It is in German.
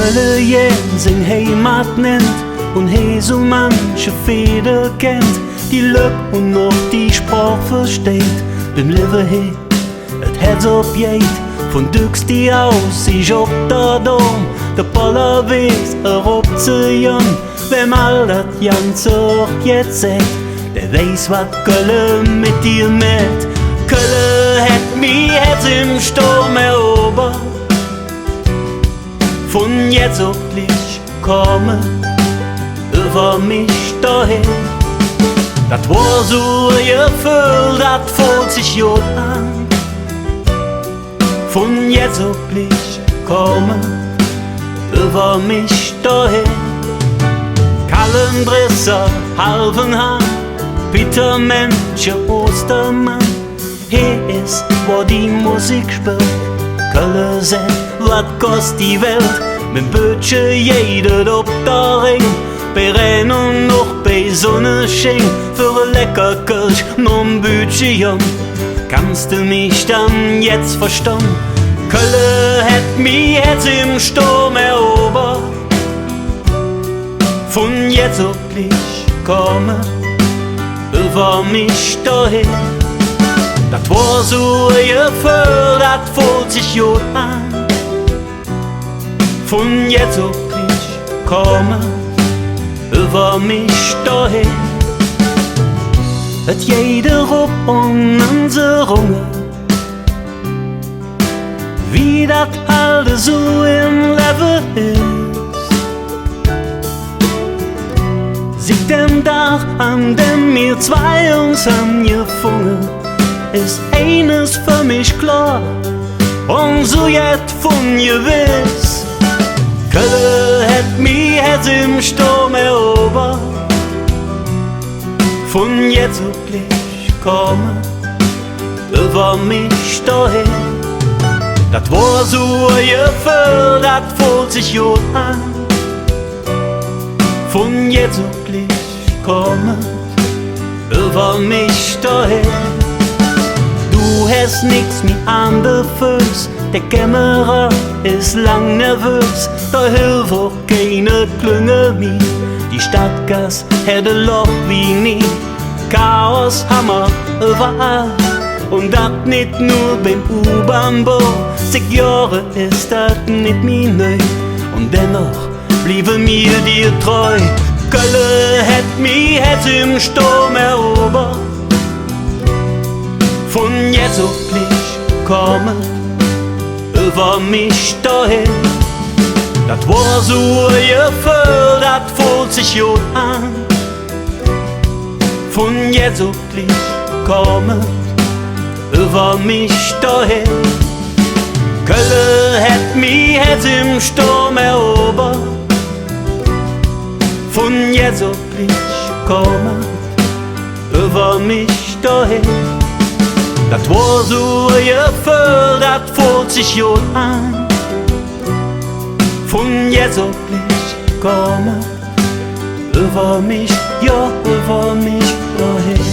Kölle sin Heimat nennt und he so manche Feder kennt, die Lück und noch die Sprach versteht. Beim Leben he, et Herz objeet, von Düx die aus, ich ob da Dom, der Poller weiß, ob zu jan, wem all dat Ganze auch jetzt seht, der weiß, wat Kölle mit dir met. Kölle hätt mi Herz im Sturm erobert, von jetzt auf gleich komme über mich dahin. Dat war so ihr Gefühl, dat fühlt sich gut an. Von jetzt auf gleich komme über mich dahin. Kallendresser, halben Hand, Peter Mensch, Ostermann. Hier ist, wo die Musik spielt. Kölle sagt, wat kost die Welt? Mit Bötche jeder op der Ring. Bei Rhein und noch bei Sonnenschein. Für ein lecker Kölsch, noch ein Bötche jung. Kannst du mich dann jetzt verstehen? Kölle hätt mi Herz im Sturm erobert. Von jetzt auf gleich komme über mich dahin. Dat war so ein Gefühl, dat fühlt sich gut an. Von jetzt auf gleich komme über mich dahin. Et jeder ob unsere Runge, wie dat alles so im Leben ist. Sieht dem Dach, an dem wir zwei uns haben gefunden, ist eines für mich klar, und so jetzt von gewiss. Kölle hätt mi Herz im Sturm erobert. Von jetzt auf gleich komme über mich dahin. Dat war so ein Gefühl, dat fühlt sich gut an. Von jetzt auf gleich komme über mich dahin. Du hast nix mit an der Füß, der Kämmerer ist lang nervös, da hilft auch keine Klünge mehr. Die Stadtgas hätte Loch wie nie, Chaos hammer überall. Und dat nicht nur beim U-Bahn-Bau, 6 Jahre ist dat nicht mehr neu. Und dennoch bliebe mir dir treu. Kölle hätt mi Herz im Sturm erobert. Von jetzt auf gleich komme über mich dahin. Dat war so ein Gefühl, dat fühlt sich gut an. Von jetzt auf gleich komme über mich dahin. Kölle hätt mi Herz im Sturm erobert. Von jetzt auf gleich komme über mich dahin. Dat war so ein Gefühl, dat fühlt sich gut an. Von jetzt auf gleich komme über mich, ja, über mich dahin.